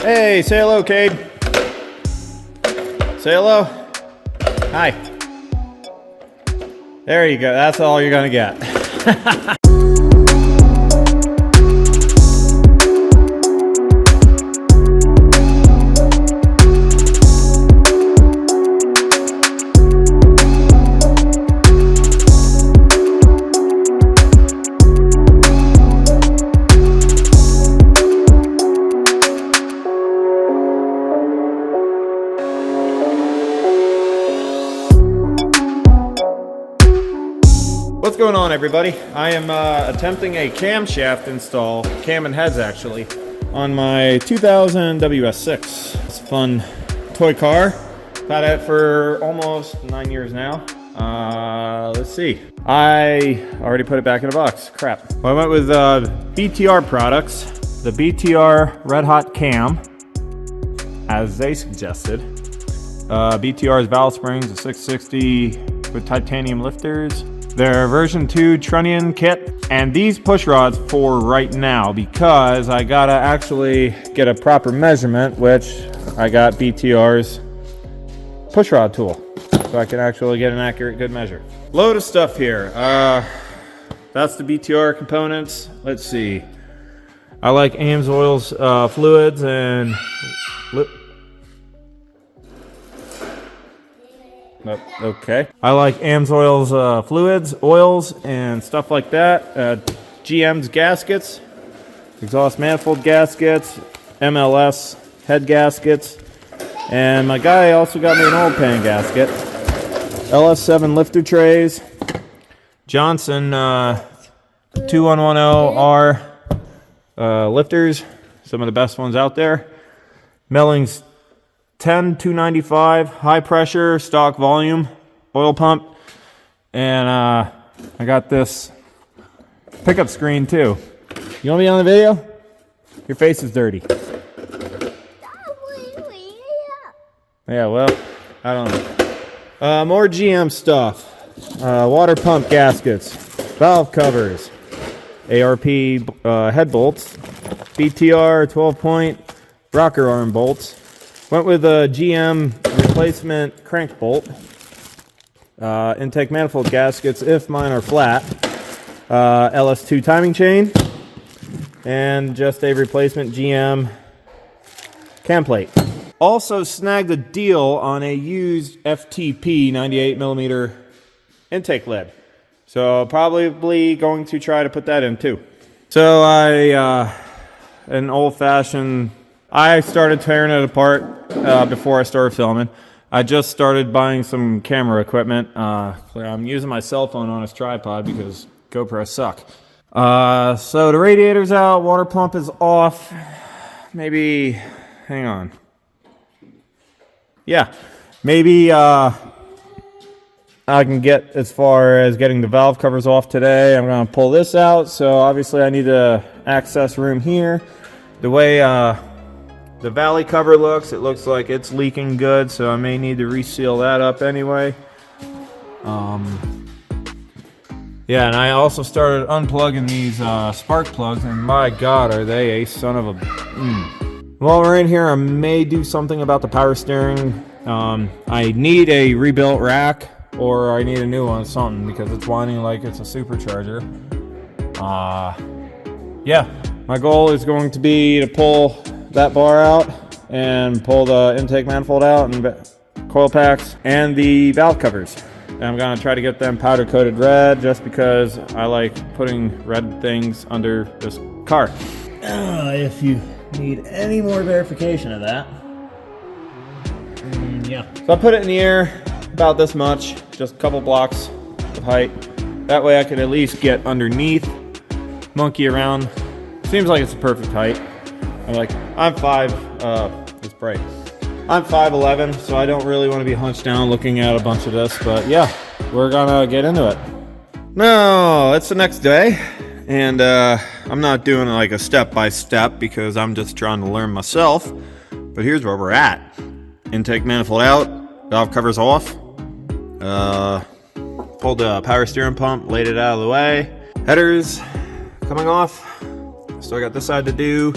Hey, say hello, Cade. Say hello. Hi. There you go. That's all you're gonna get. What's going on, everybody? I am attempting a camshaft install, cam and heads actually, on my 2000 WS6. It's a fun toy car. Had it for almost 9 years now. Let's see. I already put it back in a box. Crap. Well, I went with BTR products, the BTR Red Hot cam, as they suggested. BTR's valve springs, a 660 with titanium lifters. Their version 2 trunnion kit, and these push rods for right now, because I gotta actually get a proper measurement, which I got BTR's push rod tool, so I can actually get an accurate good measure. Load of stuff here. That's the BTR components. Let's see. I like AMSOIL's fluids and okay. I like AMSOIL's fluids, oils, and stuff like that. GM's gaskets, exhaust manifold gaskets, MLS head gaskets, and my guy also got me an oil pan gasket. LS7 lifter trays, Johnson 2110R lifters, some of the best ones out there. Melling's 10-295 high pressure stock volume oil pump, and I got this pickup screen too. You want to be on the video? Your face is dirty. Yeah, well, I don't know. More GM stuff. Water pump gaskets, valve covers, ARP head bolts, BTR 12-point rocker arm bolts. Went with a GM replacement crank bolt, intake manifold gaskets if mine are flat, LS2 timing chain, and just a replacement GM cam plate. Also snagged a deal on a used FTP 98mm intake lid, so probably going to try to put that in too. So an old-fashioned, I started tearing it apart before I started filming. I just started buying some camera equipment. I'm using my cell phone on its tripod because GoPros suck. So the radiator's out, water pump is off. Maybe, hang on. Yeah, maybe I can get as far as getting the valve covers off today. I'm gonna pull this out, so obviously I need to access room here. The way the valley cover looks, it looks like it's leaking good, so I may need to reseal that up anyway. Yeah, and I also started unplugging these spark plugs, and my god, are they a son of a... While we're in here, I may do something about the power steering. I need a rebuilt rack, or I need a new one, something, because it's whining like it's a supercharger. Yeah, my goal is going to be to pull that bar out and pull the intake manifold out and coil packs and the valve covers. And I'm gonna try to get them powder coated red just because I like putting red things under this car. If you need any more verification of that. Yeah. So I put it in the air about this much, just a couple blocks of height. That way I can at least get underneath, monkey around. Seems like it's the perfect height. I'm 5'11", so I don't really want to be hunched down looking at a bunch of this, but yeah, we're gonna get into it. No, it's the next day, and I'm not doing like a step-by-step because I'm just trying to learn myself, but here's where we're at. Intake manifold out, valve covers off, pulled the power steering pump, laid it out of the way, headers coming off, still got this side to do.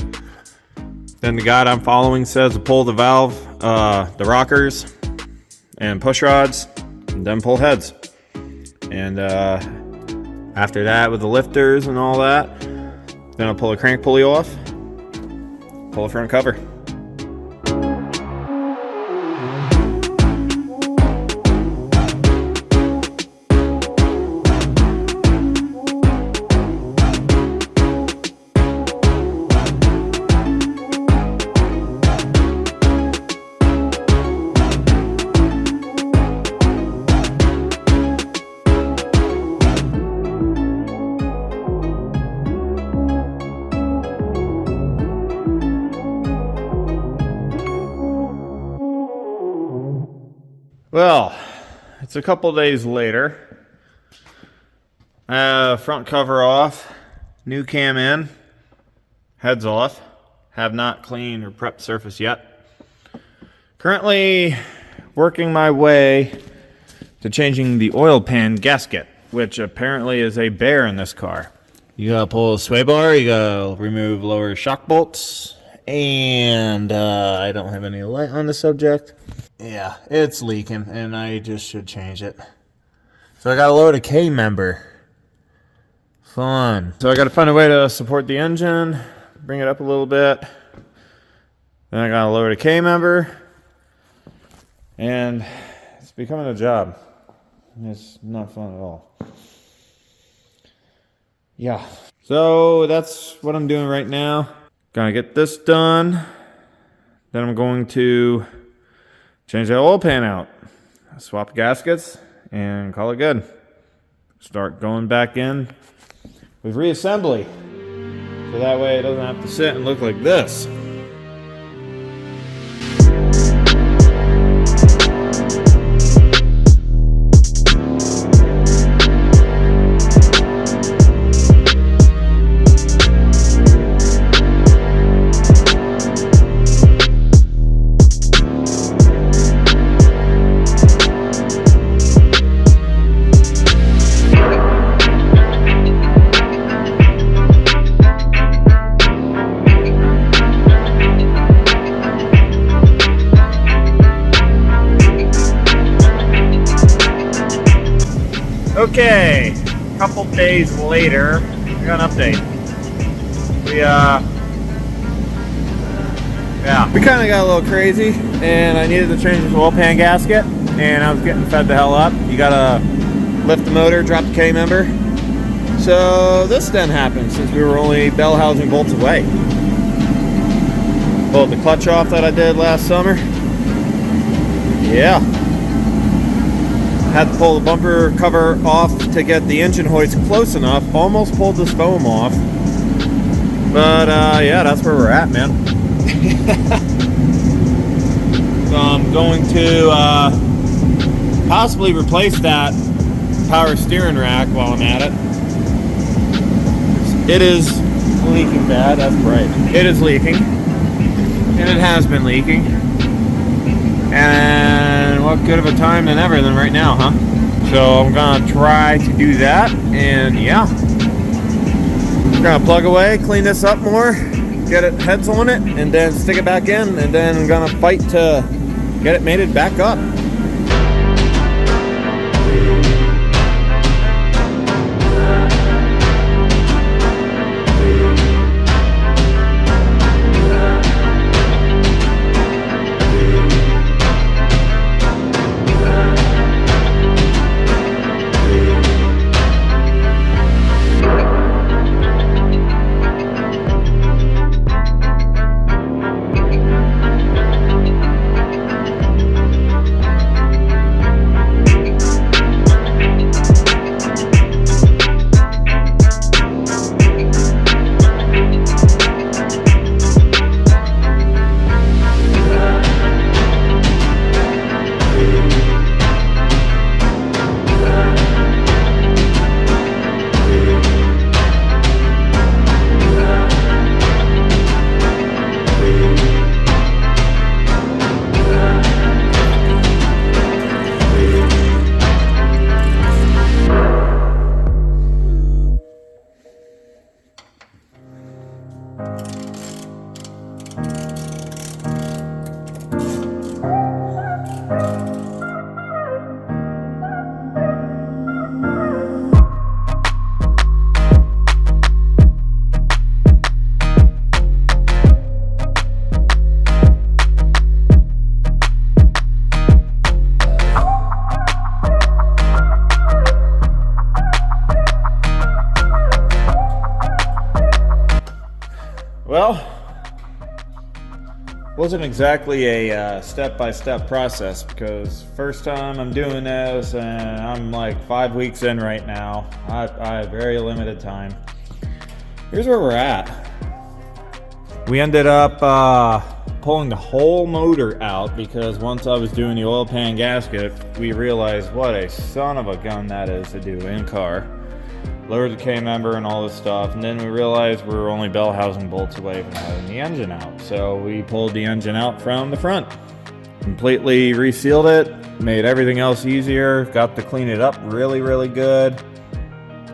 Then the guide I'm following says to pull the valve, the rockers, and push rods, and then pull heads. And after that, with the lifters and all that, then I'll pull a crank pulley off, pull the front cover. Well, it's a couple days later. Front cover off, new cam in, heads off. Have not cleaned or prepped surface yet. Currently working my way to changing the oil pan gasket, which apparently is a bear in this car. You gotta pull the sway bar, you gotta remove lower shock bolts, and I don't have any light on the subject. Yeah, it's leaking, and I just should change it. So I gotta load a K-member. Fun. So I gotta find a way to support the engine, bring it up a little bit. Then I gotta load a K-member. And it's becoming a job. It's not fun at all. Yeah. So that's what I'm doing right now. Gonna get this done. Then I'm going to change the oil pan out, swap gaskets, and call it good. Start going back in with reassembly. So that way it doesn't have to sit and look like this. Okay, a couple days later, I got an update. We kind of got a little crazy, and I needed to change this oil pan gasket, and I was getting fed the hell up. You gotta lift the motor, drop the K-member. So this then happened, since we were only bell housing bolts away. Pulled the clutch off that I did last summer. Yeah. Had to pull the bumper cover off to get the engine hoist close enough. Almost pulled this foam off. But yeah, that's where we're at, man. So I'm going to possibly replace that power steering rack while I'm at it. It is leaking bad, that's right. It is leaking. And it has been leaking. And what good of a time than ever than right now, huh? So I'm gonna try to do that, and yeah. I'm gonna plug away, clean this up more, get it heads on it, and then stick it back in, and then I'm gonna fight to get it mated back up. Wasn't exactly a step-by-step process, because first time I'm doing this and I'm like 5 weeks in right now. I have very limited time. Here's where we're at. We ended up pulling the whole motor out, because once I was doing the oil pan gasket, we realized what a son of a gun that is to do in car. Lowered the K-member and all this stuff, and then we realized we were only bell housing bolts away from having the engine out. So we pulled the engine out from the front, completely resealed it, made everything else easier, got to clean it up really, really good,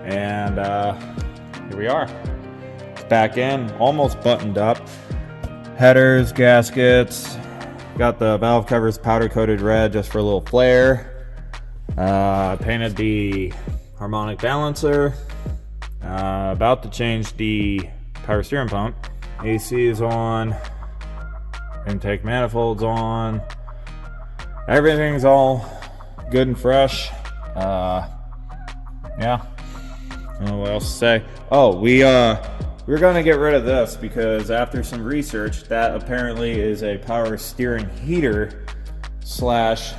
and here we are. It's back in, almost buttoned up. Headers, gaskets, got the valve covers powder coated red just for a little flare. Painted the harmonic balancer. About to change the power steering pump. AC is on. Intake manifold's on. Everything's all good and fresh. Yeah. I don't know what else to say. Oh, we're gonna get rid of this, because after some research, that apparently is a power steering heater slash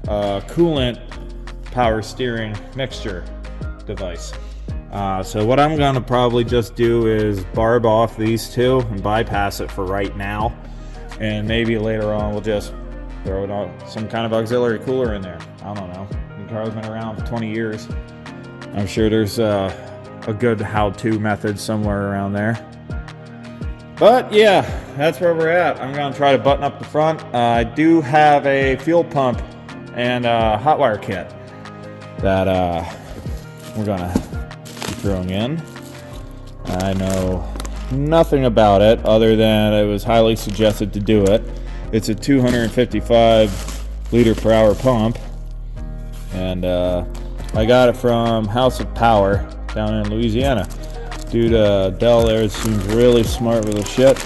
coolant power steering mixture device. So what I'm gonna probably just do is barb off these two and bypass it for right now, and maybe later on we'll just throw it on some kind of auxiliary cooler in there. I don't know. The car's been around for 20 years. I'm sure there's a good how-to method somewhere around there. But yeah, that's where we're at. I'm gonna try to button up the front. I do have a fuel pump and a hotwire kit that we're gonna be throwing in. I know nothing about it other than it was highly suggested to do it. It's a 255 liter per hour pump, and I got it from House of Power down in Louisiana. Dude, Dell there seems really smart with the shit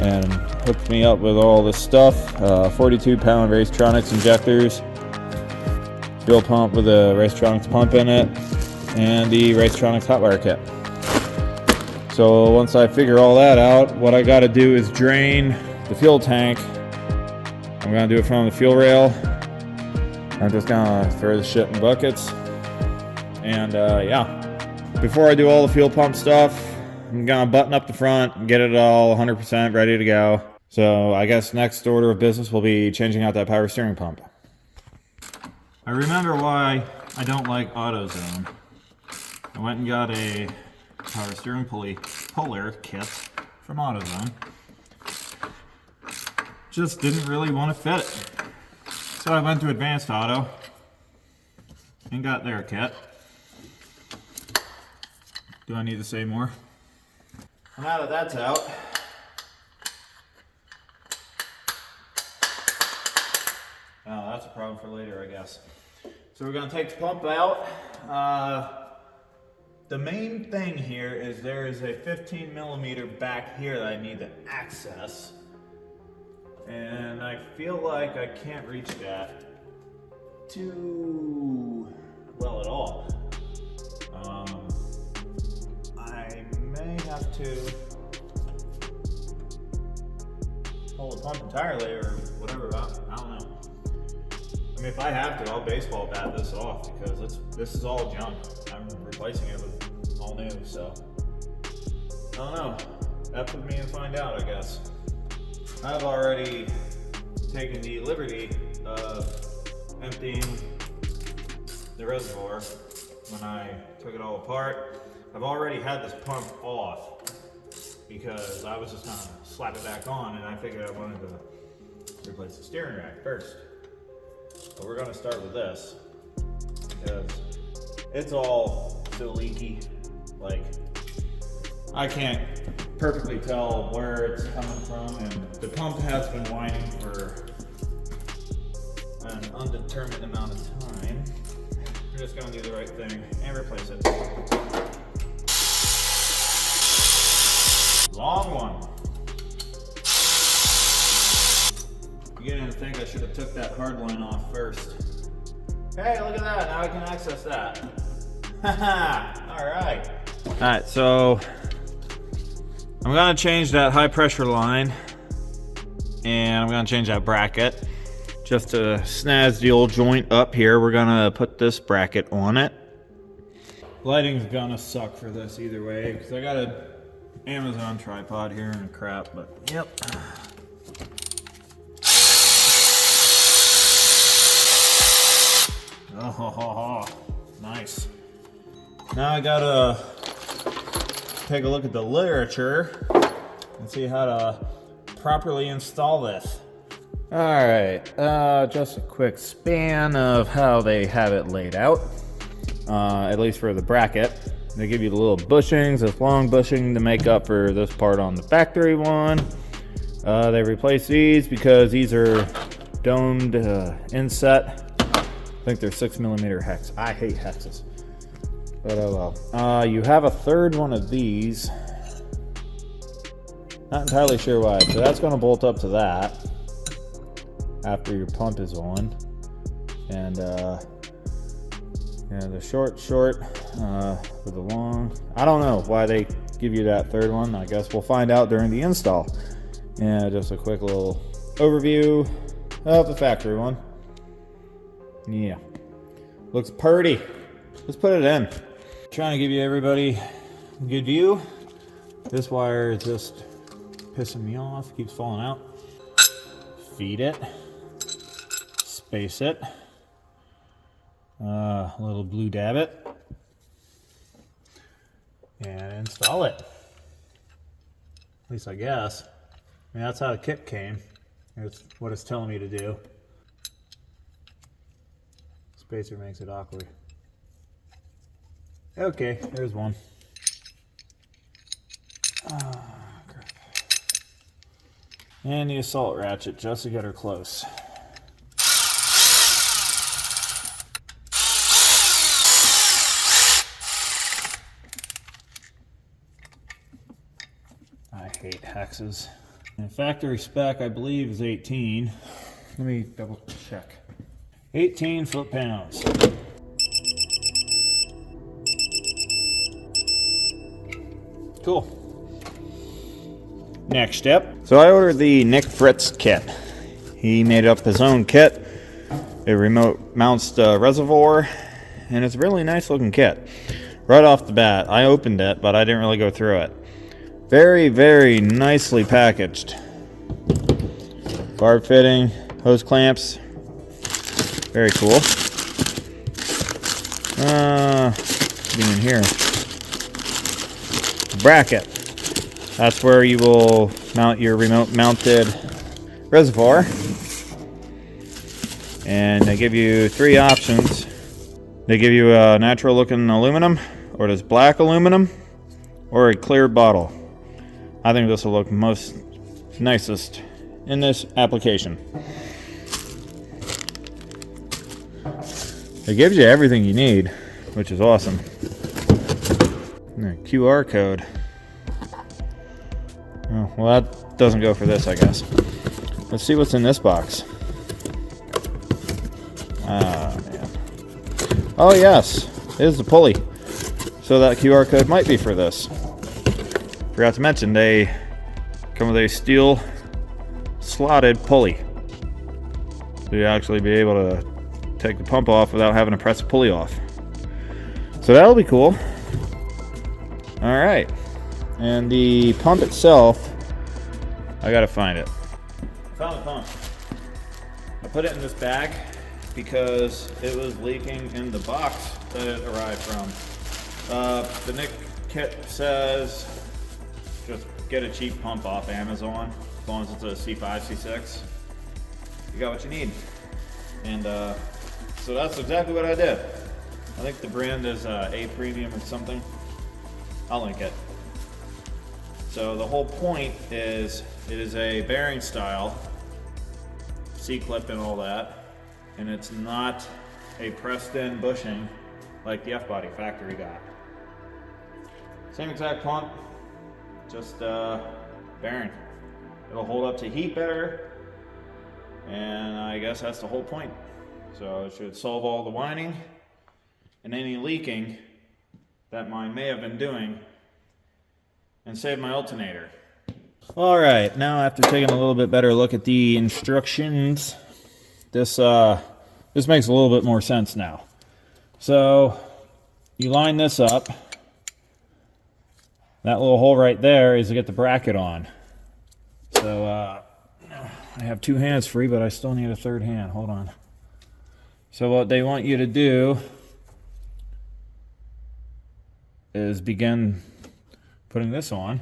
and hooked me up with all this stuff. 42-pound Racetronix injectors, fuel pump with a Racetronix pump in it, and the Racetronix hotwire kit. So once I figure all that out, what I got to do is drain the fuel tank. I'm gonna do it from the fuel rail. I'm just gonna throw the shit in buckets, and yeah. Before I do all the fuel pump stuff, I'm gonna button up the front and get it all 100% ready to go. So I guess next order of business will be changing out that power steering pump. I remember why I don't like AutoZone. I went and got a power steering puller kit from AutoZone. Just didn't really want to fit it. So I went to Advanced Auto and got their kit. Do I need to say more? Now that that's out, oh, that's a problem for later, I guess. So we're gonna take the pump out. The main thing here is there is a 15 millimeter back here that I need to access. And I feel like I can't reach that too well at all. I may have to pull the pump entirely or whatever. I don't know. I mean, if I have to, I'll baseball bat this off, because this is all junk. I'm replacing it with all new, so I don't know. That's with me and find out, I guess. I've already taken the liberty of emptying the reservoir when I took it all apart. I've already had this pump off because I was just gonna slap it back on, and I figured I wanted to replace the steering rack first. But we're gonna start with this because it's all so leaky. Like, I can't perfectly tell where it's coming from, and the pump has been whining for an undetermined amount of time. We're just gonna do the right thing and replace it. Long one. Beginning to think I should have took that hard line off first. Hey, look at that, now I can access that. Haha, alright. Alright, so I'm gonna change that high pressure line and I'm gonna change that bracket. Just to snaz the old joint up here, we're gonna put this bracket on it. Lighting's gonna suck for this either way, because I got a Amazon tripod here and crap, but yep. Oh, nice. Now I gotta take a look at the literature and see how to properly install this. All right, just a quick span of how they have it laid out, at least for the bracket. They give you the little bushings, this long bushing to make up for this part on the factory one. They replace these because these are domed inset. I think they're 6mm hex. I hate hexes, but oh well. You have a third one of these. Not entirely sure why. So that's going to bolt up to that after your pump is on, and yeah, the short with the long. I don't know why they give you that third one. I guess we'll find out during the install. Yeah, just a quick little overview of the factory one. Yeah, looks pretty. Let's put it in. Trying to give you everybody a good view. This wire is just pissing me off. Keeps falling out. Feed it. Space it. A little blue dab it. And install it. At least I guess. I mean, that's how the kit came. That's what it's telling me to do. Spacer makes it awkward. Okay, there's one. Crap. And the assault ratchet just to get her close. I hate hexes. And factory spec, I believe, is 18. Let me double check. 18 foot-pounds. Cool. Next step. So I ordered the Nick Fritz kit. He made up his own kit. It remote mounts the reservoir, and it's a really nice looking kit. Right off the bat, I opened it, but I didn't really go through it. Very, very nicely packaged. Barb fitting, hose clamps. Very cool. Being in here. Bracket. That's where you will mount your remote mounted reservoir. And they give you 3 options. They give you a natural looking aluminum, or this black aluminum, or a clear bottle. I think this will look most nicest in this application. It gives you everything you need, which is awesome. And a QR code. Oh, well, that doesn't go for this, I guess. Let's see what's in this box. Ah, man. Oh, yes. It is the pulley. So that QR code might be for this. Forgot to mention, they come with a steel slotted pulley. So you actually be able to take the pump off without having to press the pulley off. So that'll be cool. Alright. And the pump itself, I gotta find it. I found the pump. I put it in this bag because it was leaking in the box that it arrived from. The Nick kit says just get a cheap pump off Amazon, as long as it's a C5, C6. You got what you need. And so that's exactly what I did. I think the brand is A Premium or something. I'll link it. So the whole point is, it is a bearing style, C-clip and all that, and it's not a pressed in bushing like the F-body factory got. Same exact pump, just bearing. It'll hold up to heat better, and I guess that's the whole point. So it should solve all the whining and any leaking that mine may have been doing, and save my alternator. All right, now after taking a little bit better look at the instructions, this makes a little bit more sense now. So you line this up. That little hole right there is to get the bracket on. So I have two hands free, but I still need a third hand. Hold on. So what they want you to do is begin putting this on.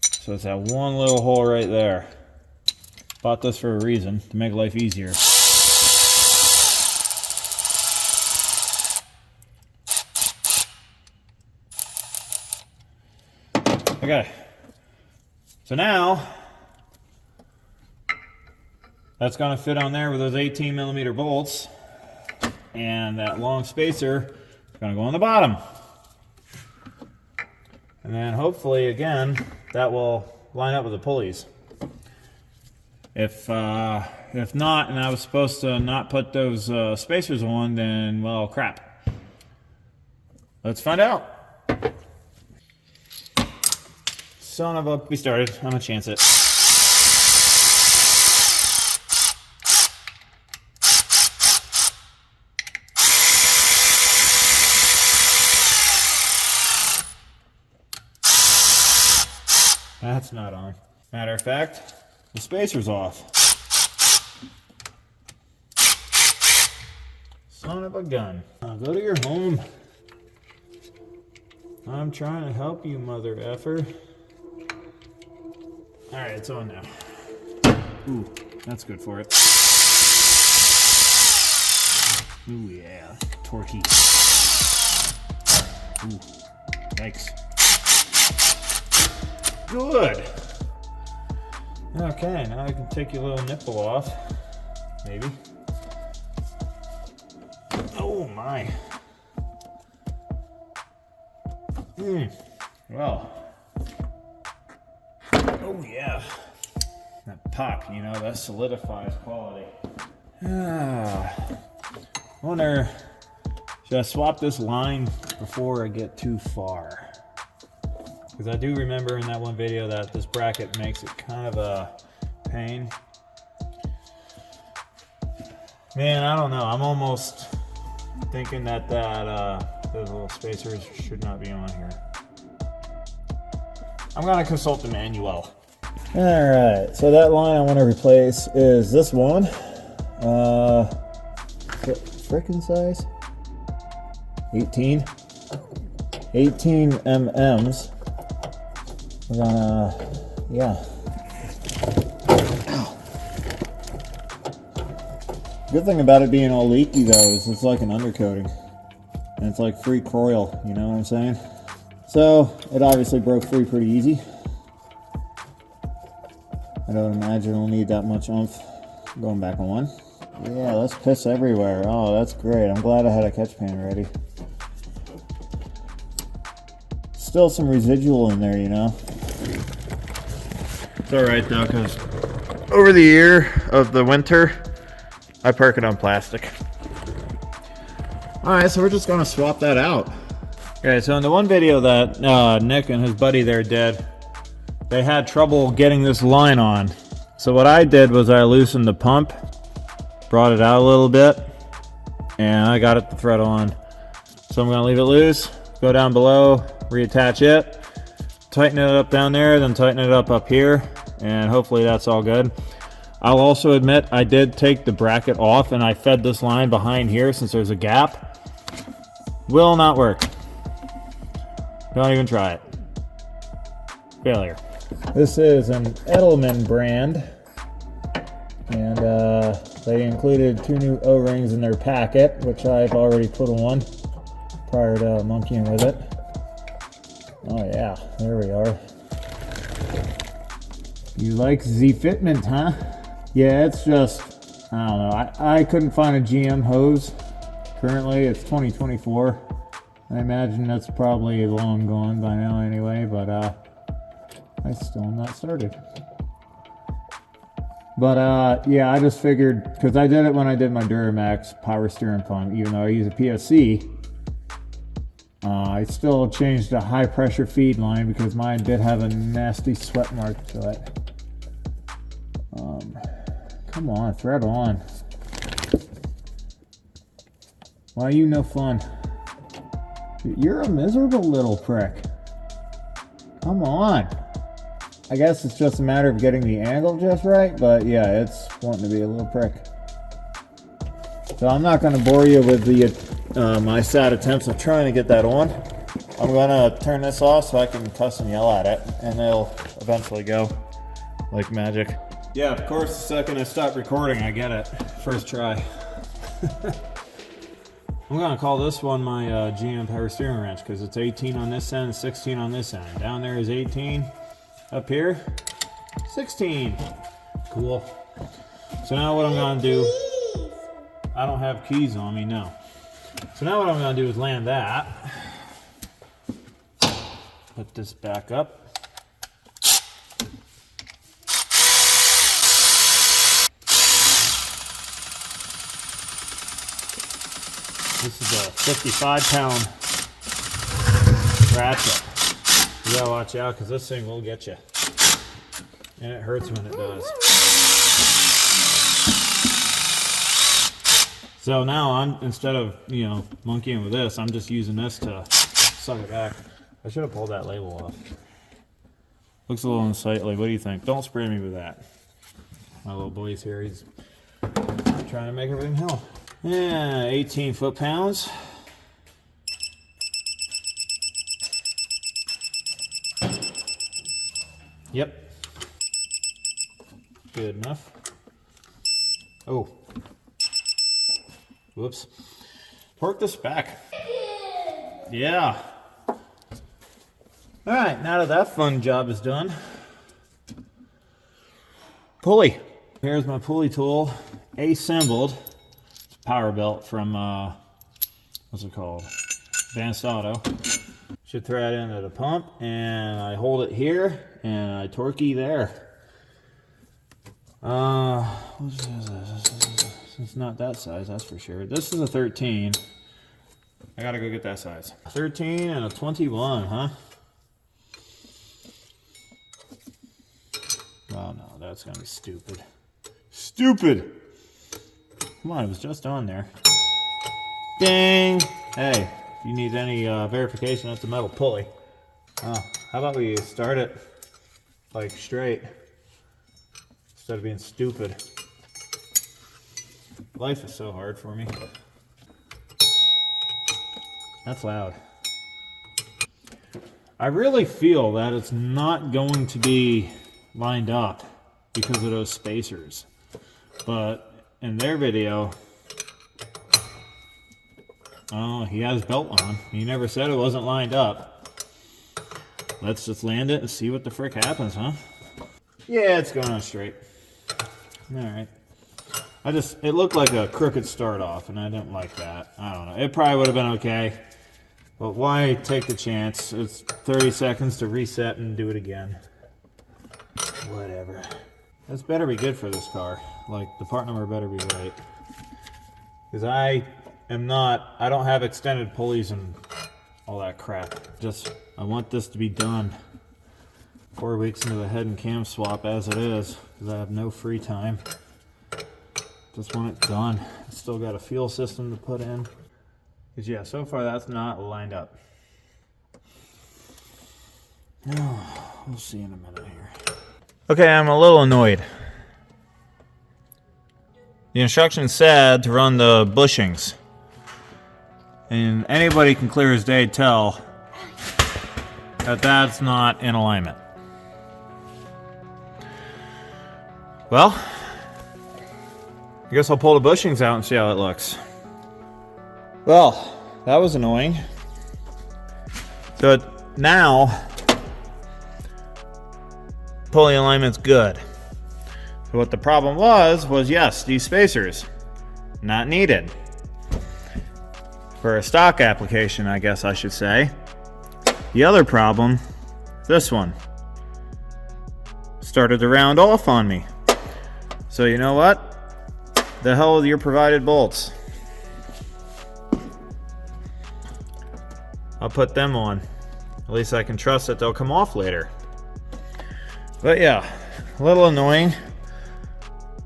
So it's that one little hole right there. Bought this for a reason, to make life easier. Okay. So now, that's going to fit on there with those 18mm bolts. And that long spacer is going to go on the bottom. And then hopefully, again, that will line up with the pulleys. If not, and I was supposed to not put those spacers on, then, well, crap. Let's find out. Son of a... We started. I'm going to chance it. That's not on. Matter of fact, the spacer's off. Son of a gun. Now go to your home. I'm trying to help you, mother effer. Alright, it's on now. Ooh, that's good for it. Ooh, yeah. Torquey. Ooh, yikes. Good. Okay, now I can take your little nipple off. Maybe. Oh my. Well. Oh yeah. That pop, you know, that solidifies quality. Wonder, should I swap this line before I get too far? Because I do remember in that one video that this bracket makes it kind of a pain. Man, I don't know. I'm almost thinking that those little spacers should not be on here. I'm going to consult the manual. Alright, so that line I want to replace is this one. Frickin' size? 18 mm's. We're gonna, yeah. Ow. Good thing about it being all leaky though is it's like an undercoating. And it's like free coil, you know what I'm saying? So, it obviously broke free pretty easy. I don't imagine it'll need that much oomph going back on. Yeah, let's piss everywhere. Oh, that's great. I'm glad I had a catch pan ready. Still some residual in there, you know. It's alright though, because over the year of the winter, I park it on plastic. Alright, so we're just going to swap that out. Okay, so in the one video that Nick and his buddy there did, they had trouble getting this line on. So what I did was I loosened the pump, brought it out a little bit, and I got it to thread on. So I'm going to leave it loose, go down below, reattach it, tighten it up down there, then tighten it up here, and hopefully that's all good. I'll also admit I did take the bracket off and I fed this line behind here since there's a gap. Will not work. Don't even try it. Failure. This is an Edelman brand, and they included 2 new O-rings in their packet, which I've already put on prior to monkeying with it. Oh yeah, there we are. You like the fitment, huh? Yeah, it's just, I don't know, I couldn't find a GM hose. Currently, it's 2024. I imagine that's probably long gone by now anyway, but I still am not started. But yeah, I just figured, because I did it when I did my Duramax power steering pump, even though I use a PSC, I still changed the high pressure feed line because mine did have a nasty sweat mark to it. Come on, thread on. Why are you no fun? You're a miserable little prick. Come on. I guess it's just a matter of getting the angle just right, but yeah, it's wanting to be a little prick. So I'm not going to bore you with the my sad attempts of trying to get that on. I'm going to turn this off so I can cuss and yell at it, and it'll eventually go like magic. Yeah, of course, the second I stop recording, I get it. First try. I'm going to call this one my GM power steering wrench because it's 18 on this end, 16 on this end. Down there is 18. Up here, 16. Cool. So now what I'm going to do, I don't have keys on me, no. So now what I'm going to do is land that. Put this back up. This is a 55-pound ratchet. You gotta watch out because this thing will get you. And it hurts when it does. So now instead of, monkeying with this, I'm just using this to suck it back. I should have pulled that label off. Looks a little unsightly. What do you think? Don't spray me with that. My little boy's here. He's trying to make everything help. Yeah, 18 foot-pounds. Yep. Good enough. Oh. Whoops. Torque this back. Yeah. Alright, now that fun job is done. Pulley. Here's my pulley tool. Assembled. It's a power belt from, what's it called? Advanced Auto. Should thread into the pump, and I hold it here, and I torquey there. It's not that size, that's for sure. This is a 13. I gotta go get that size. 13 and a 21, huh? Oh no, that's gonna be stupid. Stupid! Come on, it was just on there. Ding! Hey, if you need any verification, that's a metal pulley. How about we start it like straight instead of being stupid. Life is so hard for me. That's loud. I really feel that it's not going to be lined up because of those spacers. But in their video, oh, he has belt on. He never said it wasn't lined up. Let's just land it and see what the frick happens, huh? Yeah, it's going on straight. Alright. It looked like a crooked start off, and I didn't like that. I don't know. It probably would have been okay. But why take the chance? It's 30 seconds to reset and do it again. Whatever. This better be good for this car. Like, the part number better be right. Because I don't have extended pulleys and all that crap. I want this to be done 4 weeks into the head and cam swap as it is. Because I have no free time. Just want it done. Still got a fuel system to put in. Because yeah, so far that's not lined up. We'll see in a minute here. Okay, I'm a little annoyed. The instructions said to run the bushings. And anybody can clear as day tell that that's not in alignment. Well, I guess I'll pull the bushings out and see how it looks. Well, that was annoying. So now, pulley alignment's good. So what the problem was yes, these spacers, not needed. For a stock application, I guess I should say. The other problem, this one, started to round off on me. So you know what? The hell with your provided bolts. I'll put them on. At least I can trust that they'll come off later. But yeah, a little annoying,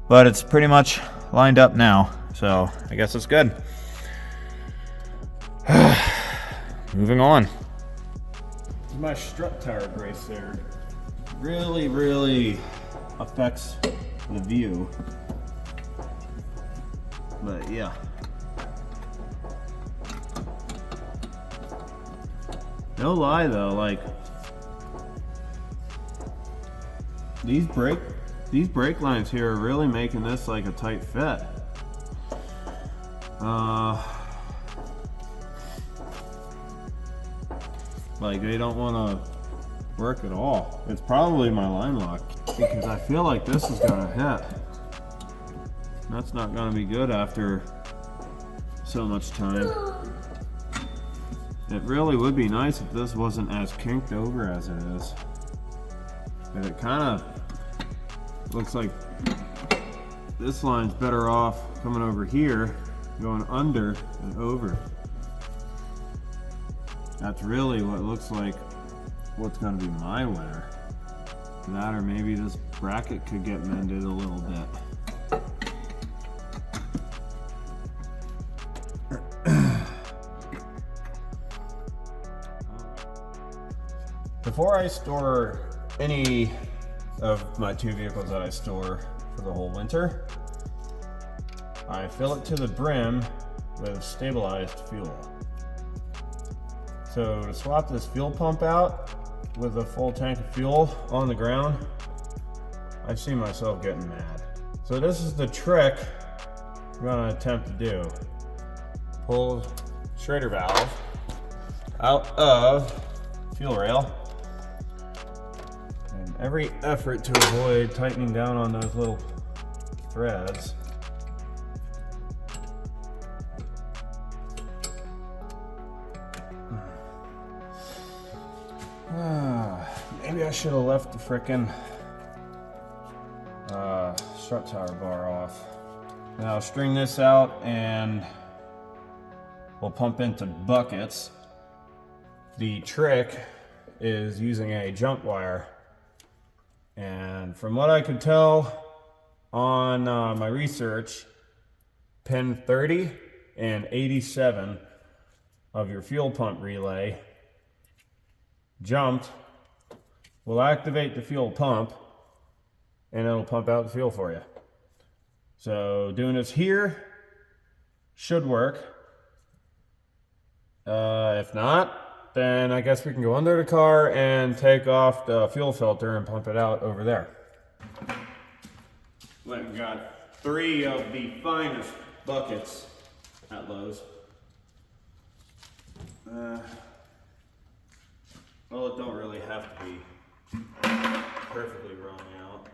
but it's pretty much lined up now, so I guess it's good. Moving on. My strut tower brace there really affects the view. But yeah. No lie though, like these brake lines here are really making this like a tight fit. Like they don't want to work at all. It's probably my line lock because I feel like this is gonna hit. That's not gonna be good after so much time. It really would be nice if this wasn't as kinked over as it is. But it kind of looks like this line's better off coming over here, going under and over. That's really what looks like what's going to be my winner. That or maybe this bracket could get mended a little bit. Before I store any of my two vehicles that I store for the whole winter, I fill it to the brim with stabilized fuel. So to swap this fuel pump out with a full tank of fuel on the ground, I see myself getting mad. So this is the trick I'm gonna attempt to do. Pull Schrader valve out of fuel rail. And every effort to avoid tightening down on those little threads. Maybe I should have left the frickin' strut tower bar off. Now I'll string this out and we'll pump into buckets. The trick is using a jump wire. And from what I could tell on my research, pin 30 and 87 of your fuel pump relay jumped will activate the fuel pump and it'll pump out the fuel for you. So doing this here should work. If not, then I guess we can go under the car and take off the fuel filter and pump it out over there. We've got 3 of the finest buckets at Lowe's. Well, it don't really have to be perfectly wrung out.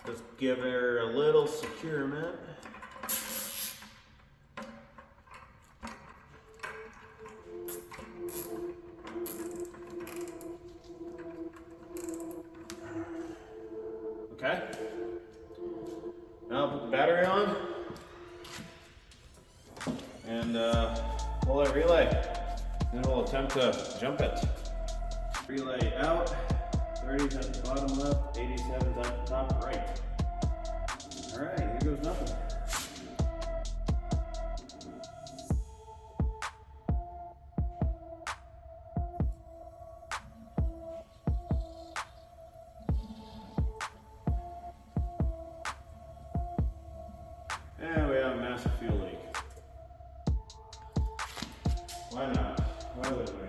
Just give her a little securement. Okay. Now put the battery on and pull that relay. Then we'll attempt to jump it. Relay out, 30's at the bottom left, 87's at the top right. Alright, here goes nothing. And we have a massive fuel leak. Why not? Why wouldn't we?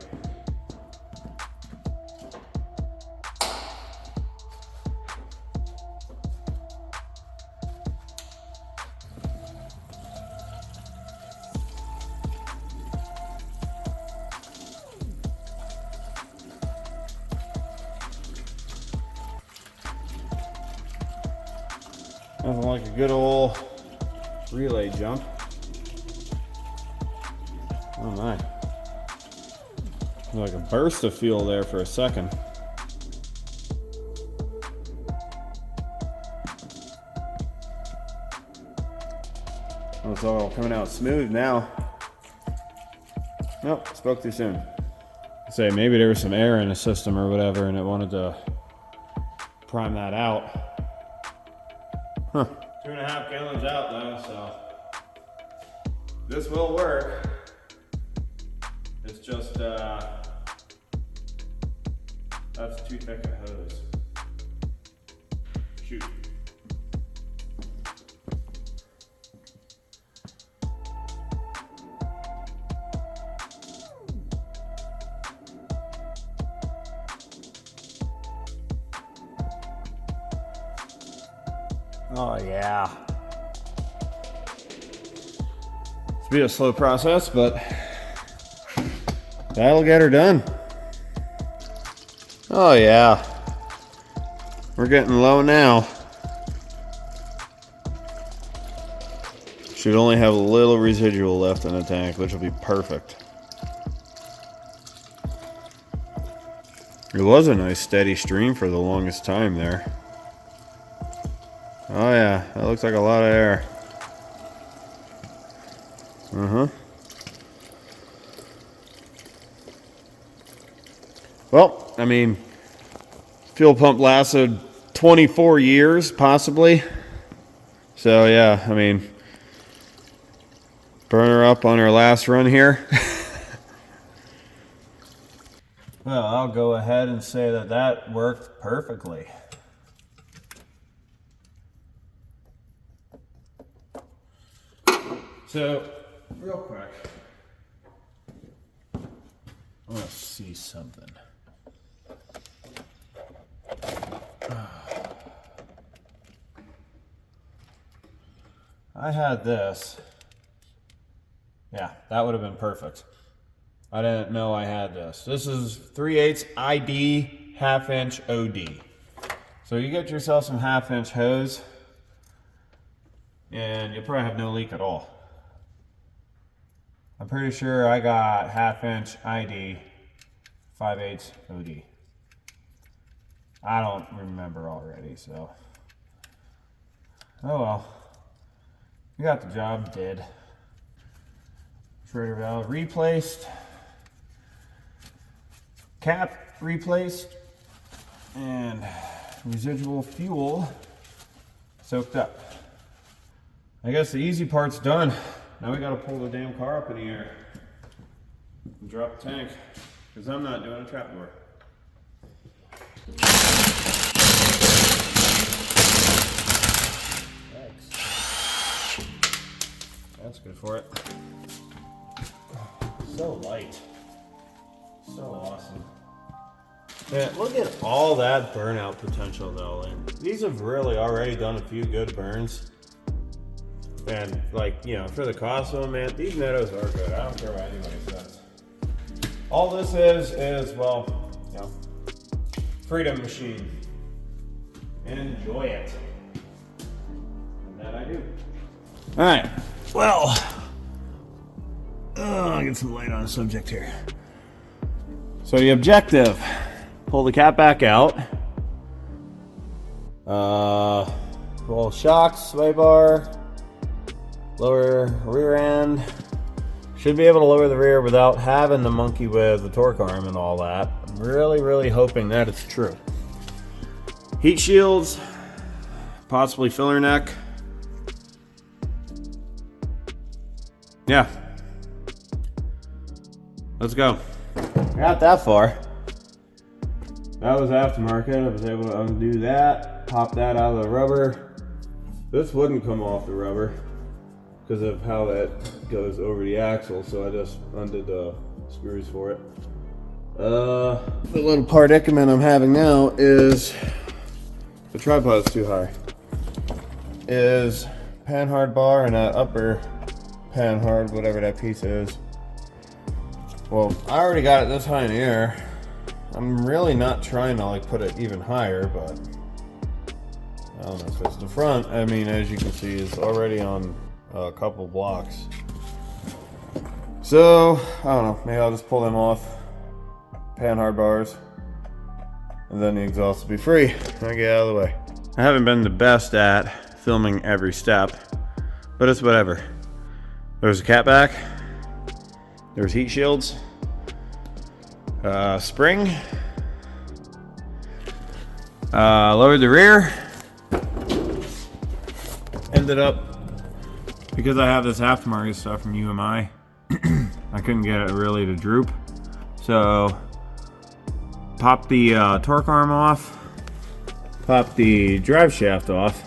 Nothing like a good old relay jump. Oh my. Like a burst of fuel there for a second. Oh, it's all coming out smooth now. Nope, spoke too soon. Say maybe there was some air in the system or whatever and it wanted to prime that out. Huh. 2.5 gallons out though, so this will work. It's just that's too thick a hose. Shoot. Oh yeah. It's be a slow process, but that'll get her done. Oh yeah. We're getting low now. Should only have a little residual left in the tank, which will be perfect. It was a nice steady stream for the longest time there. Oh yeah, that looks like a lot of air. Well, I mean, fuel pump lasted 24 years, possibly. So yeah, I mean, burn her up on her last run here. Well, I'll go ahead and say that that worked perfectly. So, real quick, I want to see something. I had this. Yeah, that would have been perfect. I didn't know I had this. This is 3/8 ID 1/2 inch OD. So you get yourself some 1/2 inch hose and you'll probably have no leak at all. I'm pretty sure I got 1/2 inch ID 5/8 OD. I don't remember already, so. Oh well. We got the job did. Schrader valve replaced. Cap replaced. And residual fuel soaked up. I guess the easy part's done. Now we gotta pull the damn car up in the air and drop the tank, because I'm not doing a trap door. Thanks. That's good for it. So light. So awesome. Yeah, look at all that burnout potential though. And these have really already done a few good burns. And like, you know, for the cost of them, man, these Nettos are good. I don't care what anybody says. All this is, well, you know, freedom machine. Enjoy it. And that I do. All right, well, I'll get some light on the subject here. So the objective, pull the cap back out. Pull shocks, sway bar. Lower rear end. Should be able to lower the rear without having to monkey with the torque arm and all that. I'm really hoping that it's true. Heat shields, possibly filler neck. Yeah. Let's go. Got that far. That was aftermarket. I was able to undo that, pop that out of the rubber. This wouldn't come off the rubber because of how that goes over the axle, so I just undid the screws for it. The little predicament I'm having now is the tripod's too high. Is panhard bar and that upper panhard, whatever that piece is. Well, I already got it this high in the air. I'm really not trying to like put it even higher, but I don't know, because the front, I mean, as you can see, is already on a couple blocks. So, I don't know, maybe I'll just pull them off, panhard bars, and then the exhaust will be free. I'll get out of the way. I haven't been the best at filming every step, but it's whatever. There's a cat back. There's heat shields, spring, lowered the rear, ended up, because I have this aftermarket stuff from UMI, I couldn't get it really to droop, so pop the torque arm off, pop the drive shaft off,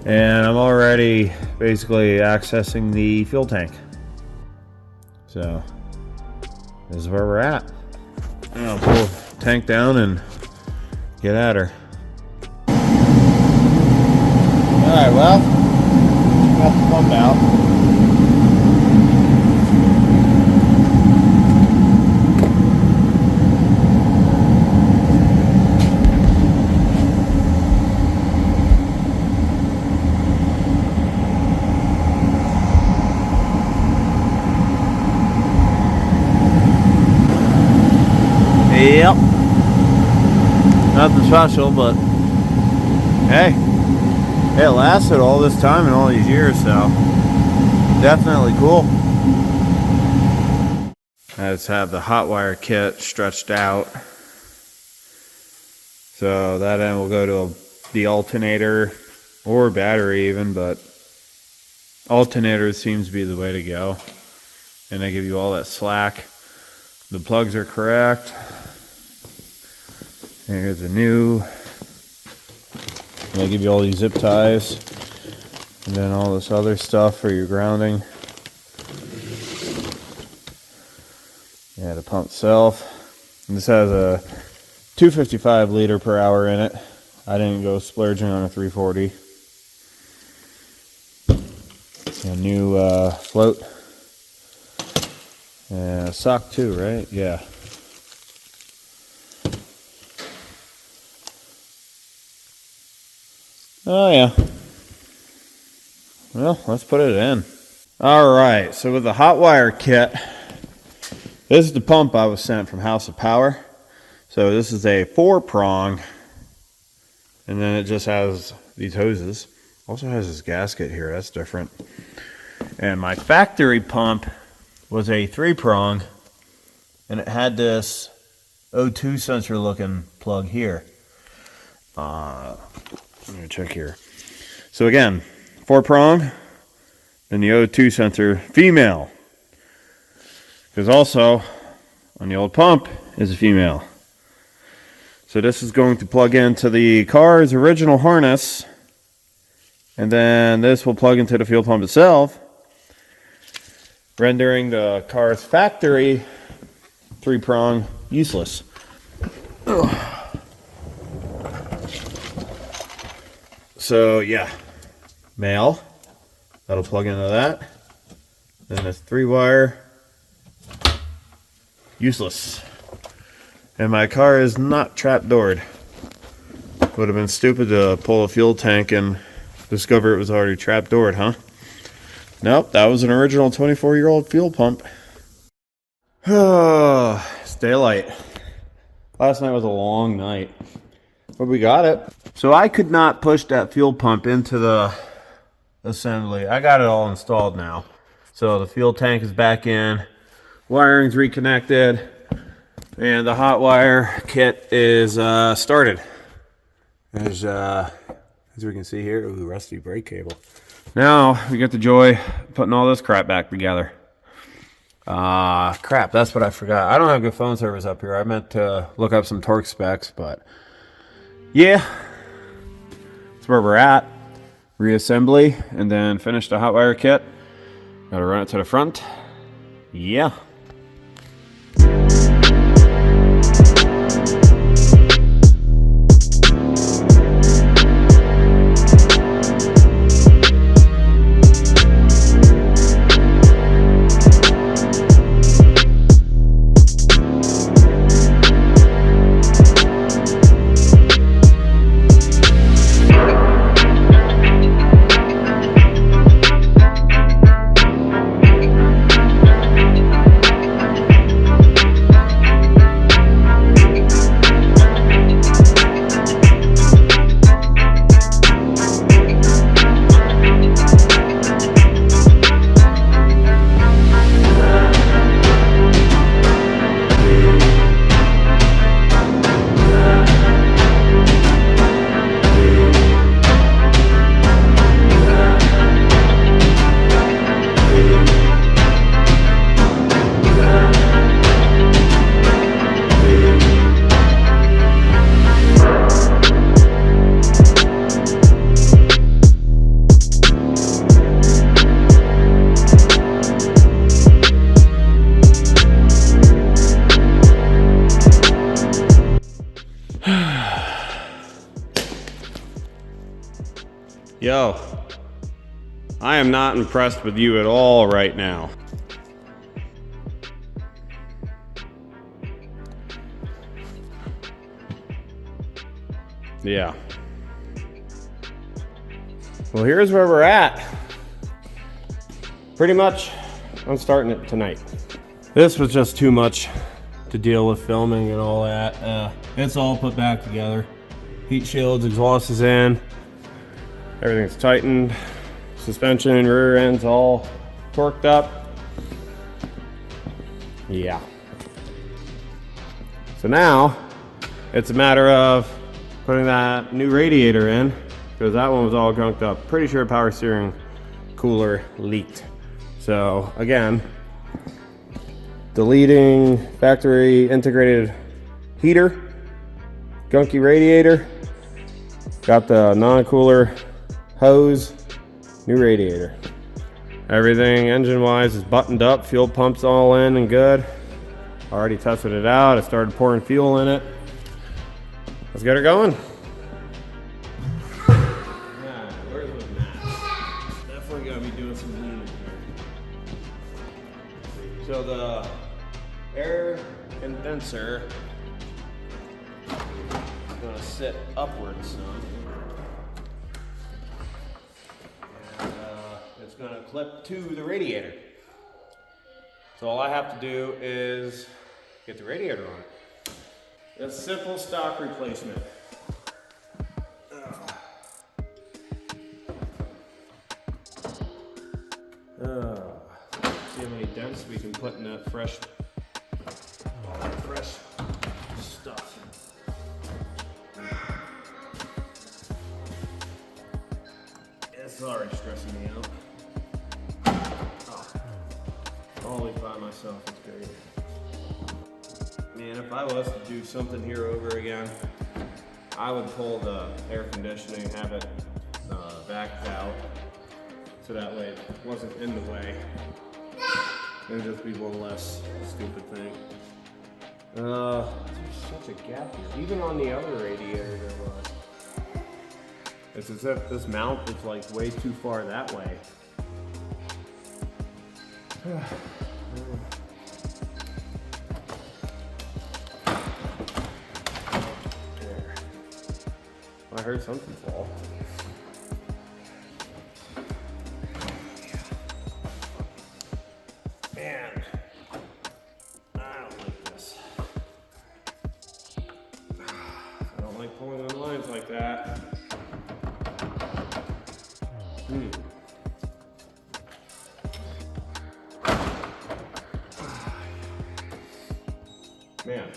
and I'm already basically accessing the fuel tank. So this is where we're at. I'll pull the tank down and get at her. Alright, well, got the pump out. Yep. Nothing special, but hey, it lasted all this time and all these years, so definitely cool. I just have the hot wire kit stretched out, so that end will go to the alternator or battery even, but alternator seems to be the way to go, and they give you all that slack. The plugs are correct. Here's a new. And they give you all these zip ties, and then all this other stuff for your grounding. Yeah, the pump itself. And this has a 255 liter per hour in it. I didn't go splurging on a 340. A new float. And a sock too, right? Yeah. Oh yeah. Well, let's put it in. Alright, so with the hot wire kit, this is the pump I was sent from House of Power. So this is a 4-prong, and then it just has these hoses. Also has this gasket here, that's different. And my factory pump was a 3-prong, and it had this O2 sensor looking plug here. Let me check here. So again, 4-prong, and the O2 sensor, female. Because also, on the old pump, is a female. So this is going to plug into the car's original harness, and then this will plug into the fuel pump itself, rendering the car's factory 3-prong useless. Ugh. So yeah, male, that'll plug into that. Then this 3-wire, useless. And my car is not trap-doored. Would have been stupid to pull a fuel tank and discover it was already trap-doored, huh? Nope, that was an original 24-year-old fuel pump. It's daylight. Last night was a long night, but we got it. So I could not push that fuel pump into the assembly. I got it all installed now. So the fuel tank is back in, wiring's reconnected, and the hot wire kit is started. There's, as we can see here, ooh, rusty brake cable. Now we get the joy of putting all this crap back together. Crap, that's what I forgot. I don't have good phone service up here. I meant to look up some torque specs, but yeah, that's where we're at. Reassembly, and then finish the hot wire kit. Gotta run it to the front. Yeah. Yo, I am not impressed with you at all right now. Yeah. Well, here's where we're at. Pretty much, I'm starting it tonight. This was just too much to deal with filming and all that. It's all put back together. Heat shields, exhaust is in. Everything's tightened. Suspension and rear end's all torqued up. Yeah. So now, it's a matter of putting that new radiator in, because that one was all gunked up. Pretty sure power steering cooler leaked. So again, deleting factory integrated heater, gunky radiator, got the non-cooler hose, new radiator. Everything engine wise is buttoned up, fuel pump's all in and good. Already tested it out, I started pouring fuel in it. Let's get her going. Yeah, where's the mats? Definitely gotta be doing some leaning here. So the air condenser is gonna sit upwards some. And it's gonna clip to the radiator. So all I have to do is get the radiator on it. A simple stock replacement. See how many dents we can put in that fresh stuff. It's already stressing me out. Always by myself, it's great. Man, if I was to do something here over again, I would pull the air conditioning, have it backed out, so that way it wasn't in the way. It'd just be one less stupid thing. There's such a gap here. Even on the other radiator there was. It's as if this mount is like way too far that way. I heard something fall. Man, I don't like this. I don't like pulling on lines like that. Man.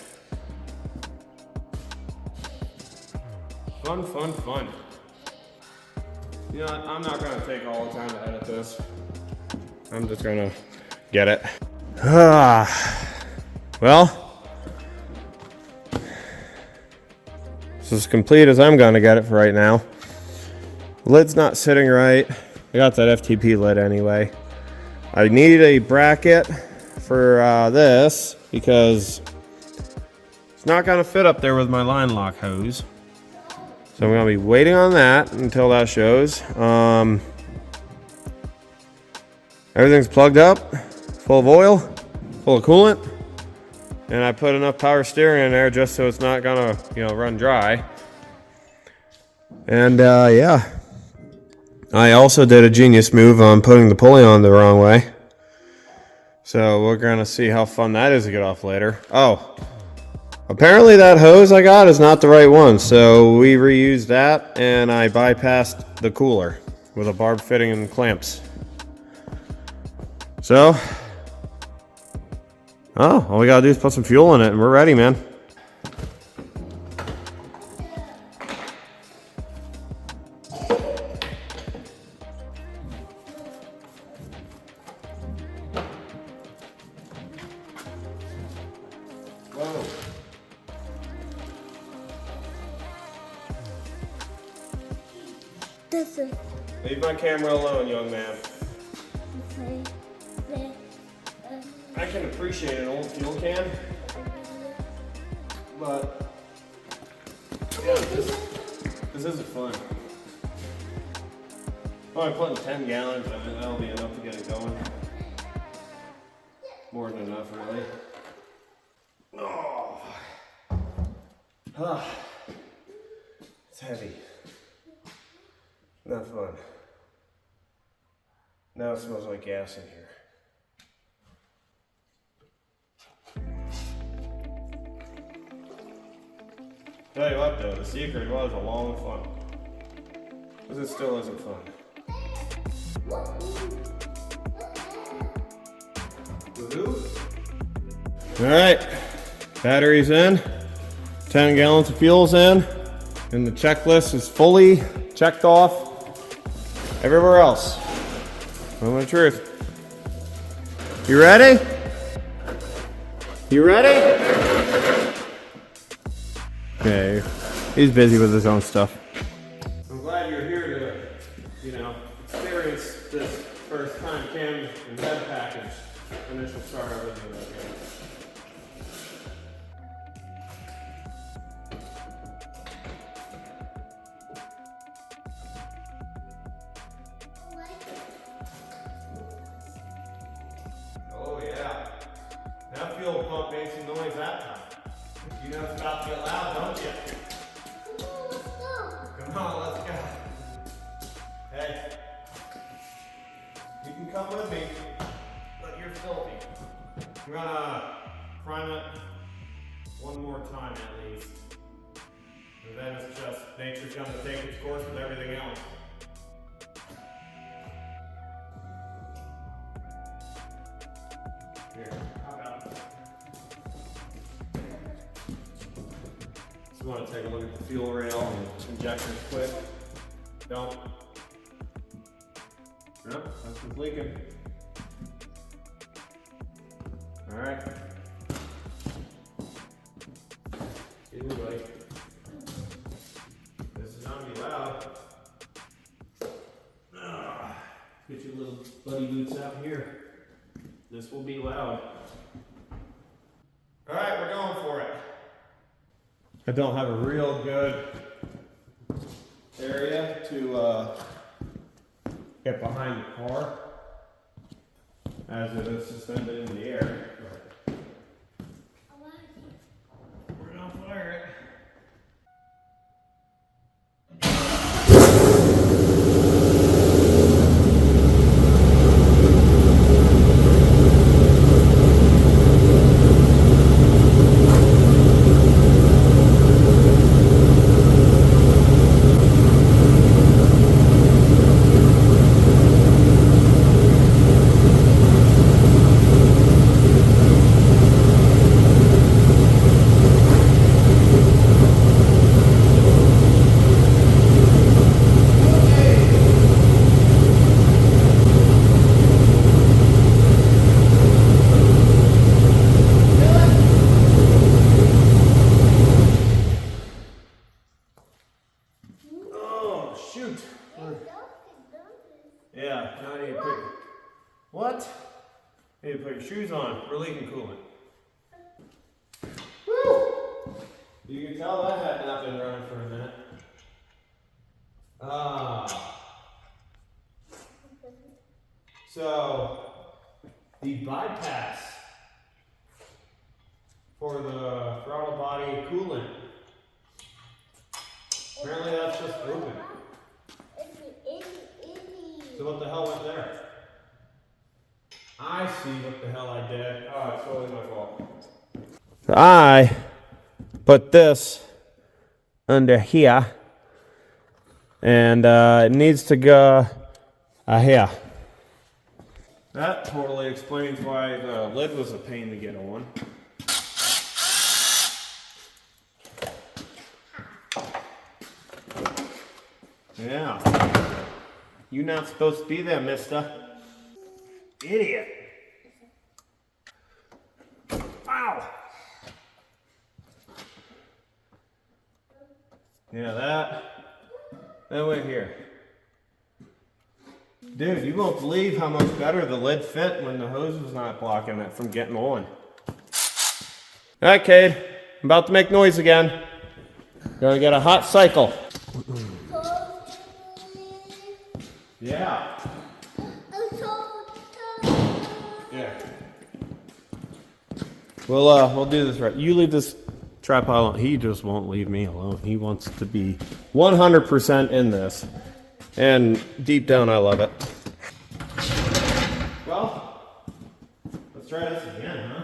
Fun. You know what? I'm not gonna take all the time to edit this. I'm just gonna get it. Well, this is as complete as I'm gonna get it for right now. Lid's not sitting right. I got that FTP lid anyway. I need a bracket for this because it's not gonna fit up there with my line lock hose. So I'm gonna be waiting on that until that shows. Everything's plugged up, full of oil, full of coolant, and I put enough power steering in there just so it's not gonna, run dry. And yeah, I also did a genius move on putting the pulley on the wrong way. So we're gonna see how fun that is to get off later. Oh. Apparently that hose I got is not the right one, so we reused that and I bypassed the cooler with a barb fitting and clamps. So, all we gotta do is put some fuel in it and we're ready, man. Whoa. Leave my camera alone, young man. I can appreciate an old fuel can, but Yeah, this isn't fun. Oh, I'm putting 10 gallons of it. That'll be enough to get it going. More than enough, really. Oh. Ah. It's heavy. Not fun. Now it smells like gas in here. Tell you what though, the secret was along with fun. Because it still isn't fun. Alright, batteries in, 10 gallons of fuel's in, and the checklist is fully checked off everywhere else. Moment of truth. You ready? You ready? Okay, he's busy with his own stuff. I'm glad you're here to, you know, experience this first time cam and head package initial start everything right here. Oh yeah, that fuel pump made some noise that time. You know it's about to get loud, don't you? Come on, let's go. Hey, you can come with me, but you're filthy. We're gonna prime it one more time at least. And then it's just, nature's gonna take its course with everything else. Here, how about it? Just want to take a look at the fuel rail and injectors quick. Don't. No, that's what's leaking. Alright. Excuse me, buddy. This is gonna be loud. Get your little buddy boots out here. This will be loud. Alright, we're going for it. I don't have a real good area to get behind the car as it is suspended in the air. We're gonna fire it. Yeah, now I need to put, what? I need to put your shoes on. We're leaking coolant. Woo! You can tell that had not been running for a minute. So, the bypass for the throttle body coolant, apparently that's just broken. So what the hell went there? I see what the hell I did. Oh, it's totally my fault. I put this under here, and it needs to go here. That totally explains why the lid was a pain to get on. Yeah. You're not supposed to be there, mister. Idiot. Ow! Yeah, that went here. Dude, you won't believe how much better the lid fit when the hose was not blocking it from getting on. Alright, Cade. I'm about to make noise again. Gonna get a hot cycle. Yeah. Yeah. We'll do this right. You leave this tripod alone. He just won't leave me alone. He wants to be 100% in this. And deep down, I love it. Well, let's try this again, huh?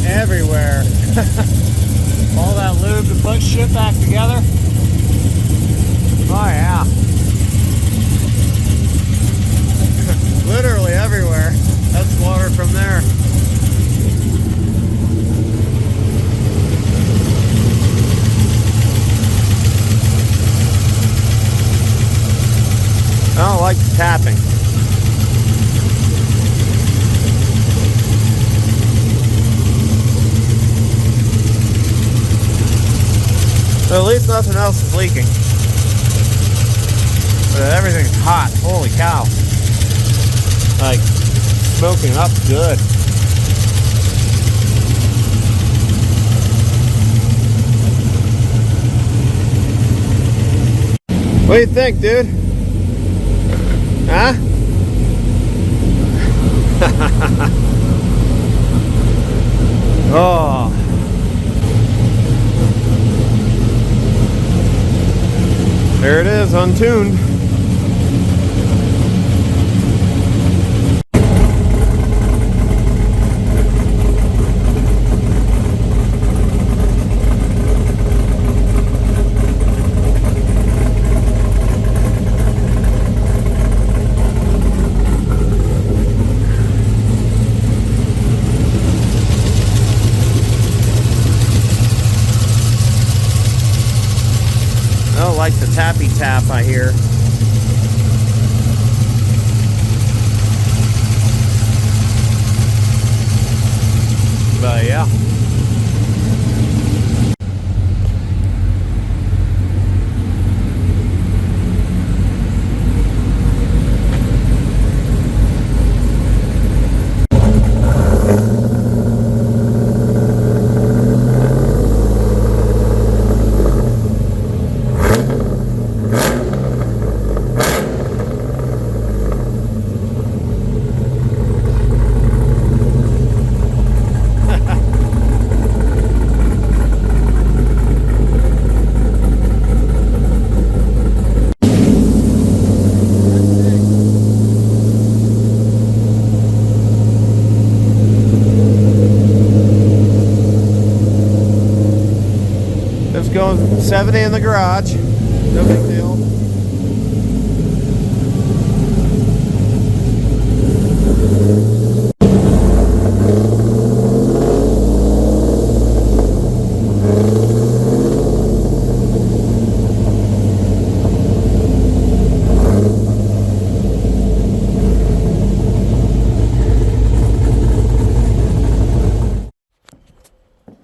Everywhere. All that lube to put shit back together. Oh yeah. Literally everywhere. That's water from there. I don't like the tapping. So at least nothing else is leaking. But everything's hot. Holy cow. Like, smoking up good. What do you think, dude? Huh? Oh. There it is, untuned. I don't like the tappy tap I hear. But yeah. Going 70 in the garage. No big deal.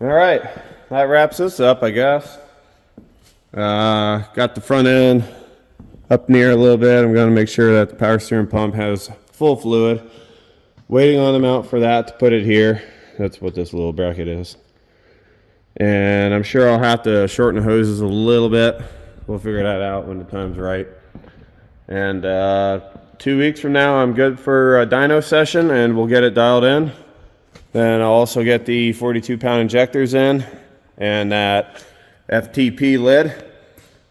All right, that wraps this up, I guess. Got the front end up near a little bit. I'm going to make sure that the power steering pump has full fluid. Waiting on the mount for that to put it here. That's what this little bracket is. And I'm sure I'll have to shorten the hoses a little bit. We'll figure that out when the time's right. And 2 weeks from now, I'm good for a dyno session, and we'll get it dialed in. Then I'll also get the 42-pound injectors in and that FTP lid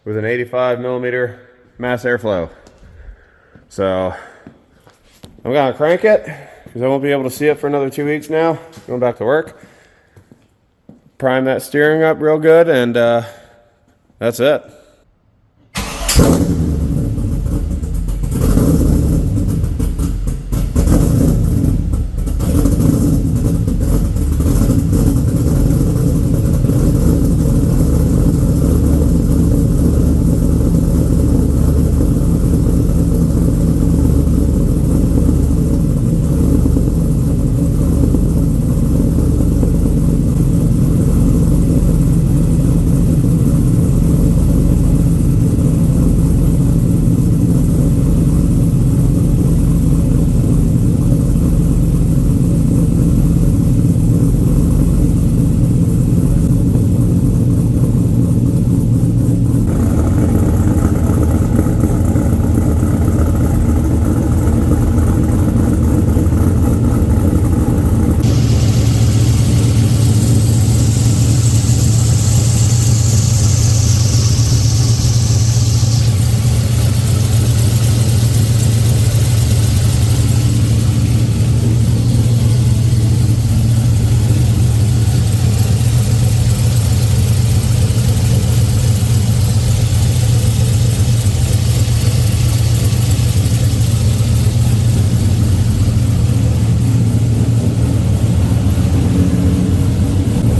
with an 85 millimeter mass airflow. So I'm gonna crank it because I won't be able to see it for another 2 weeks now. Going back to work. Prime that steering up real good, and that's it.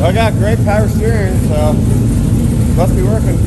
I got great power steering, so must be working.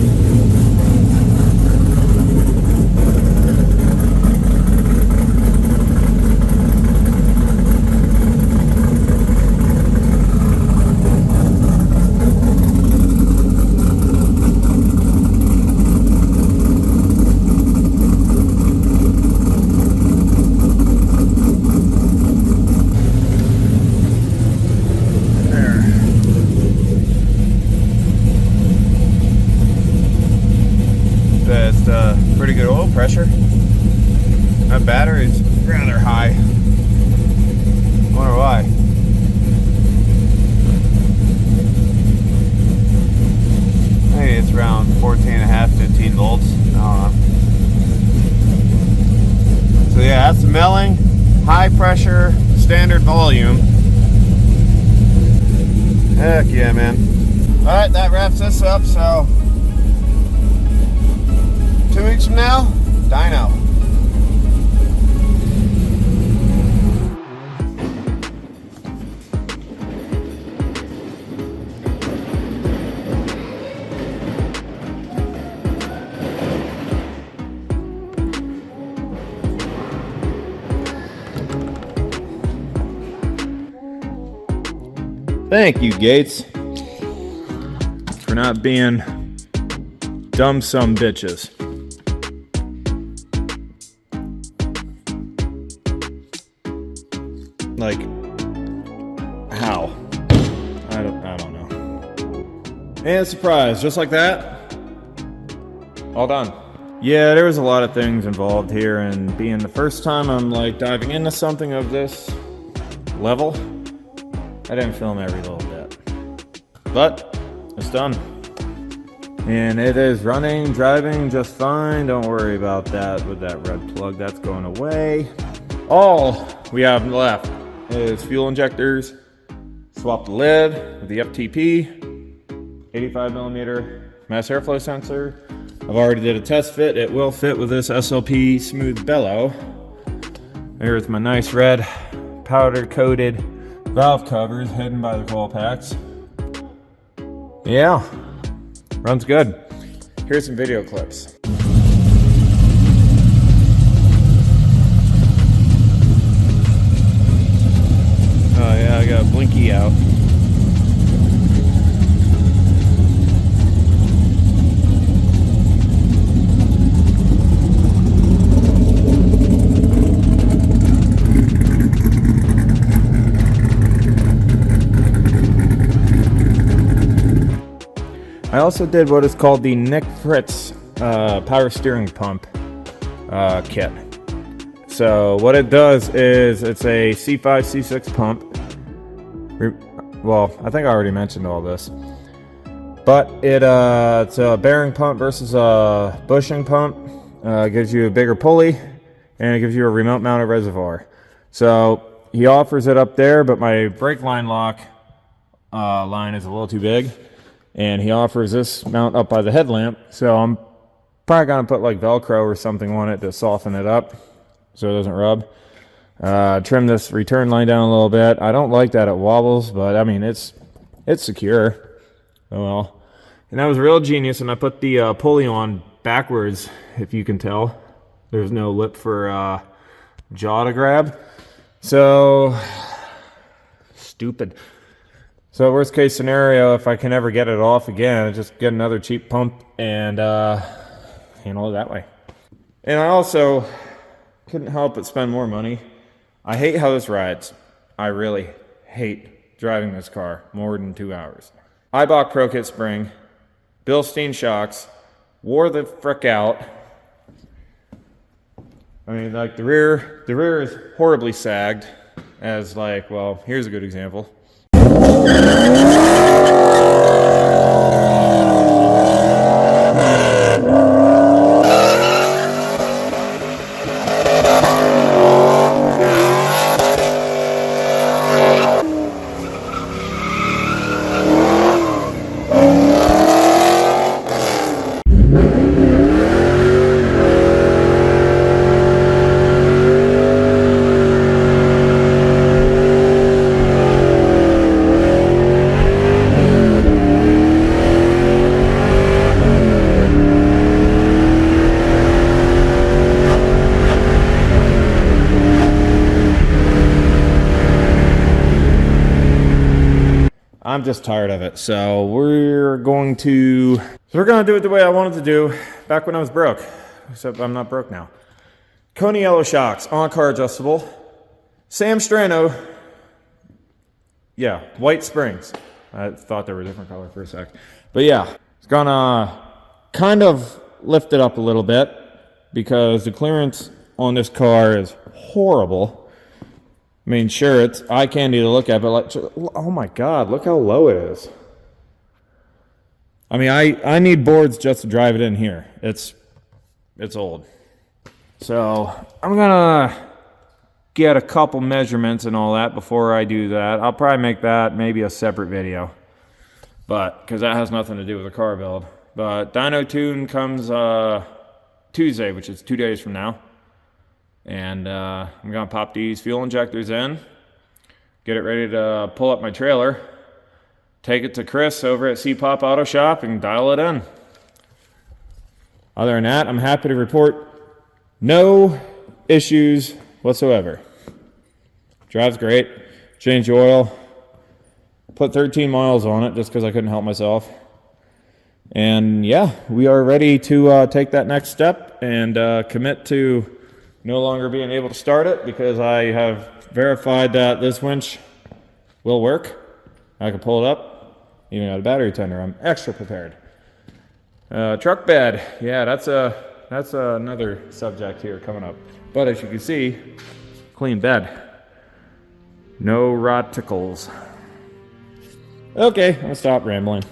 Pretty good oil pressure. That battery's rather high. Wonder why. Maybe it's around 14.5, 15 volts. I don't know. So yeah, that's the Melling high pressure standard volume. Heck yeah, man. Alright, that wraps this up. So 2 weeks from now, dyno. Thank you, Gates, for not being dumb some bitches. Like, how? I don't know. And surprise, just like that, all done. Yeah, there was a lot of things involved here, and being the first time I'm like diving into something of this level, I didn't film every little bit. But it's done. And it is running, driving just fine. Don't worry about that with that red plug, that's going away. All we have left is fuel injectors, swap the lid with the FTP, 85mm mass airflow sensor. I've already did a test fit. It will fit with this SLP smooth bellow. There's my nice red powder coated valve covers hidden by the coil packs. Yeah, runs good. Here's some video clips. Oh yeah, I got a blinky out. I also did what is called the Nick Fritz power steering pump kit. So what it does is it's a C5, C6 pump. Well, I think I already mentioned all this. But it's a bearing pump versus a bushing pump. Gives you a bigger pulley, and it gives you a remote mounted reservoir. So he offers it up there, but my brake line lock line is a little too big, and he offers this mount up by the headlamp. So I'm probably gonna put like Velcro or something on it to soften it up so it doesn't rub. Trim this return line down a little bit. I don't like that it wobbles, but I mean it's secure. Oh well. And that was real genius, and I put the pulley on backwards, if you can tell. There's no lip for jaw to grab. So stupid. So worst case scenario, if I can ever get it off again, I just get another cheap pump and handle it that way. And I also couldn't help but spend more money. I hate how this rides. I really hate driving this car more than 2 hours. Eibach Pro Kit spring, Bilstein shocks, wore the frick out. I mean, like the rear is horribly sagged, as like, well, here's a good example. I'm just tired of it, so we're going to do it the way I wanted to do back when I was broke, except I'm not broke now. Coney yellow shocks, on-car adjustable. Sam Strano, yeah, white springs. I thought they were a different color for a sec, but yeah, it's gonna kind of lift it up a little bit because the clearance on this car is horrible. I mean, sure, it's eye candy to look at, but like, oh my God, look how low it is. I mean, I need boards just to drive it in here. It's old. So I'm gonna get a couple measurements and all that before I do that. I'll probably make that maybe a separate video, but because that has nothing to do with the car build. But dyno tune comes Tuesday, which is 2 days from now. And I'm gonna pop these fuel injectors in, get it ready to pull up my trailer, take it to Chris over at C-Pop Auto Shop and dial it in. Other than that, I'm happy to report no issues whatsoever. Drives great, changed the oil, put 13 miles on it just because I couldn't help myself. And yeah, we are ready to take that next step and commit to no longer being able to start it because I have verified that this winch will work. I can pull it up, even got a battery tender. I'm extra prepared. Truck bed, yeah, that's another subject here coming up. But as you can see, clean bed, no rot tickles. Okay, I'm gonna stop rambling.